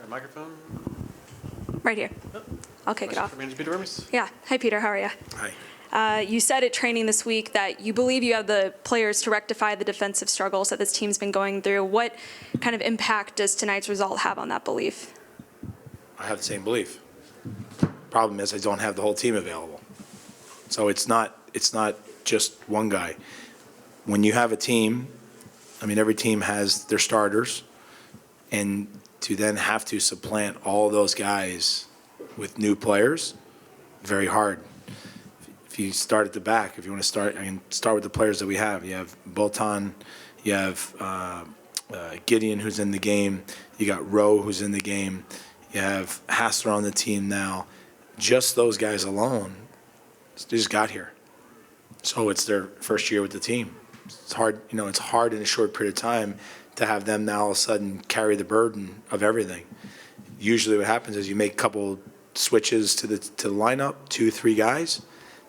Microphone. Right here. I'll kick it off. Manager Peter Vermes. Yeah. Hi, Peter. How are you? Hi. You said at training this week that you believe you have the players to rectify the defensive struggles that this team's been going through. What kind of impact does tonight's result have on that belief? I have the same belief. Problem is I don't have the whole team available. So it's not just one guy. When you have a team, I mean, every team has their starters, and to then have to supplant all those guys with new players, very hard. If you start at the back, if you want to start, I can start with the players that we have. You have Bolton, you have Gideon, who's in the game. You got Rowe, who's in the game. You have Hassler on the team now. Just those guys alone, they just got here. So it's their first year with the team. It's hard, it's hard in a short period of time to have them now all of a sudden carry the burden of everything. Usually what happens is you make a couple switches to the lineup, 2-3 guys.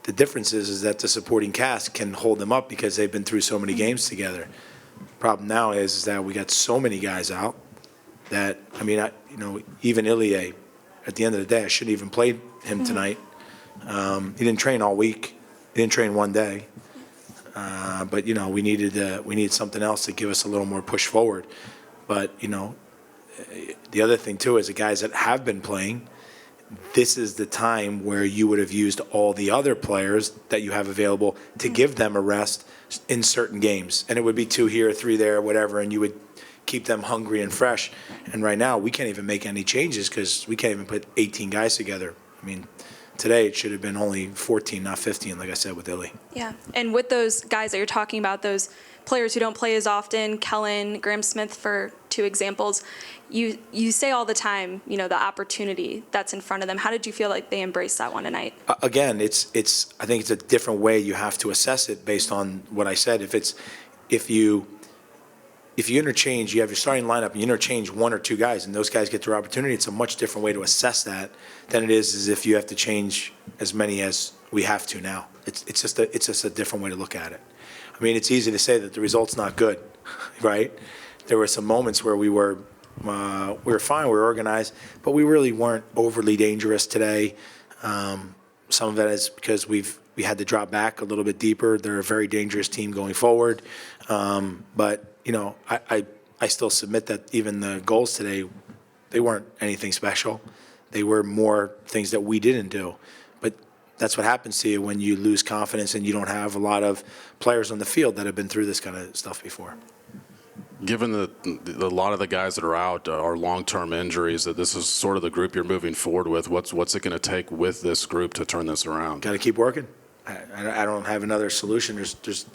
The difference is that the supporting cast can hold them up because they've been through so many games together. Problem now is that we got so many guys out that, even Ilie, at the end of the day, I shouldn't even played him tonight. He didn't train all week. He didn't train one day. But we needed something else to give us a little more push forward. But the other thing too is the guys that have been playing, this is the time where you would have used all the other players that you have available to give them a rest in certain games, and it would be 2 here, 3 there, whatever, and you would keep them hungry and fresh. And right now we can't even make any changes because we can't even put 18 guys together. I mean, today it should have been only 14, not 15, like I said with Illy. Yeah, and with those guys that you're talking about, those players who don't play as often, Kellen, Graham Smith, for 2 examples, you say all the time, the opportunity that's in front of them. How did you feel like they embraced that one tonight? Again, I think it's a different way you have to assess it based on what I said. If you interchange, you have your starting lineup and you interchange 1 or 2 guys and those guys get their opportunity, it's a much different way to assess that than it is if you have to change as many as we have to now. It's just a different way to look at it. I mean, it's easy to say that the result's not good, right? There were some moments where we were fine, we were organized, but we really weren't overly dangerous today. Some of that is because we had to drop back a little bit deeper. They're a very dangerous team going forward. But I still submit that even the goals today, they weren't anything special. They were more things that we didn't do. But that's what happens to you when you lose confidence and you don't have a lot of players on the field that have been through this kind of stuff before. Given that a lot of the guys that are out are long-term injuries, that this is sort of the group you're moving forward with, what's it going to take with this group to turn this around? Got to keep working. I don't have another solution. There's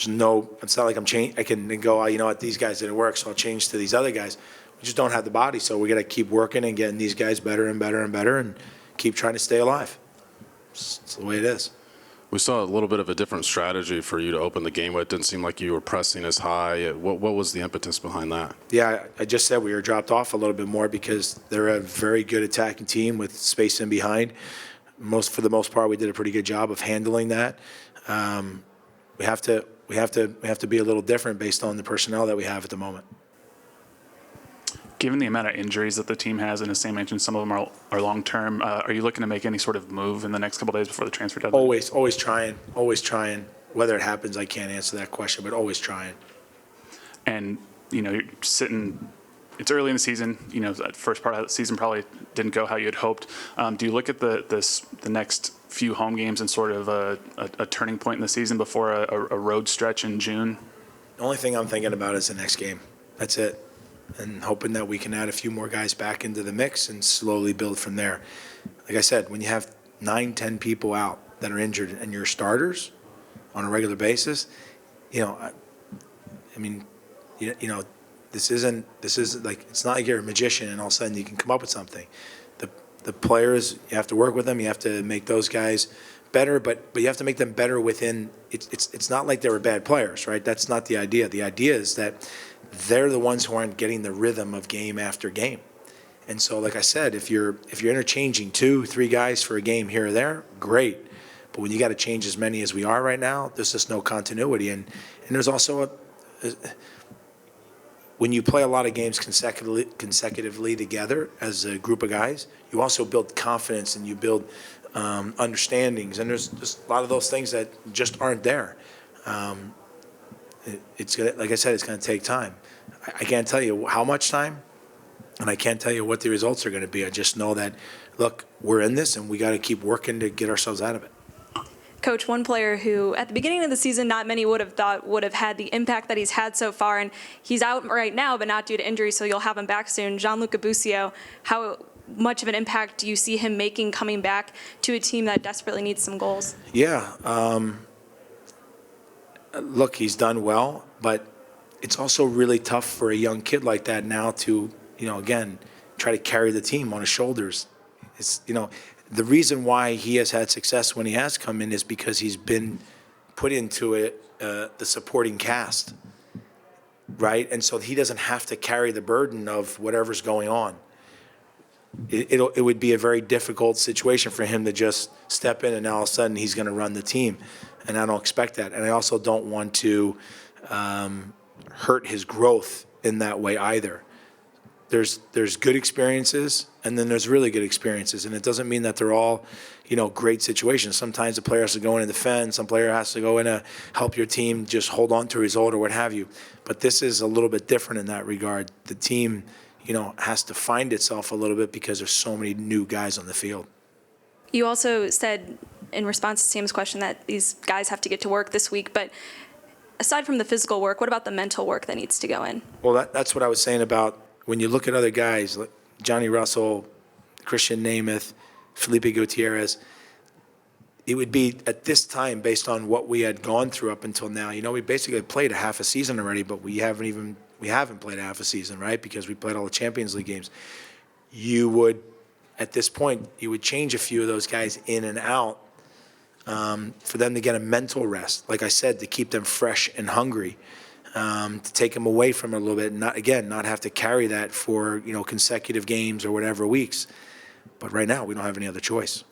no. It's not like I can go. You know what? These guys didn't work, so I'll change to these other guys. We just don't have the body, so we got to keep working and getting these guys better and better and better, and keep trying to stay alive. It's the way it is. We saw a little bit of a different strategy for you to open the game with. It didn't seem like you were pressing as high. What was the impetus behind that? Yeah, I just said we were dropped off a little bit more because they're a very good attacking team with space in behind. For the most part, we did a pretty good job of handling that. We have to be a little different based on the personnel that we have at the moment. Given the amount of injuries that the team has, and as Sam mentioned, some of them are long-term, are you looking to make any sort of move in the next couple of days before the transfer deadline? Always trying. Whether it happens, I can't answer that question, but always trying. And, you're sitting, it's early in the season, that first part of the season probably didn't go how you had hoped. Do you look at the next few home games and sort of a turning point in the season before a road stretch in June? The only thing I'm thinking about is the next game. That's it. And hoping that we can add a few more guys back into the mix and slowly build from there. Like I said, when you have 9-10 people out that are injured and you're starters on a regular basis, this isn't like, it's not like you're a magician and all of a sudden you can come up with something. The players, you have to work with them. You have to make those guys better, but you have to make them better within. It's not like they were bad players, right? That's not the idea. The idea is that they're the ones who aren't getting the rhythm of game after game. And so, like I said, if you're interchanging 2-3 guys for a game here or there, great. But when you got to change as many as we are right now, there's just no continuity. And there's also when you play a lot of games consecutively together as a group of guys, you also build confidence and you build understandings. And there's just a lot of those things that just aren't there. It's gonna, like I said, it's going to take time. I can't tell you how much time, and I can't tell you what the results are going to be. I just know that, look, we're in this, and we got to keep working to get ourselves out of it. Coach, one player who at the beginning of the season not many would have thought would have had the impact that he's had so far, and he's out right now but not due to injury, so you'll have him back soon, Gianluca. How much of an impact do you see him making coming back to a team that desperately needs some goals? Yeah. Look, he's done well, but it's also really tough for a young kid like that now to, again, try to carry the team on his shoulders. It's, the reason why he has had success when he has come in is because he's been put into the supporting cast, right? And so he doesn't have to carry the burden of whatever's going on. It would be a very difficult situation for him to just step in and all of a sudden he's going to run the team. And I don't expect that. And I also don't want to hurt his growth in that way either. There's good experiences, and then there's really good experiences, and it doesn't mean that they're all, great situations. Sometimes the player has to go in and defend. Some player has to go in to help your team just hold on to a result or what have you. But this is a little bit different in that regard. The team, has to find itself a little bit because there's so many new guys on the field. You also said in response to Sam's question that these guys have to get to work this week, but aside from the physical work, what about the mental work that needs to go in? Well, that's what I was saying about when you look at other guys, like Johnny Russell, Christian Namath, Felipe Gutierrez, it would be at this time, based on what we had gone through up until now, we basically played a half a season already, but we haven't played a half a season, right? Because we played all the Champions League games. At this point, you would change a few of those guys in and out for them to get a mental rest, like I said, to keep them fresh and hungry. To take them away from it a little bit, and not have to carry that for consecutive games or whatever weeks. But right now, we don't have any other choice.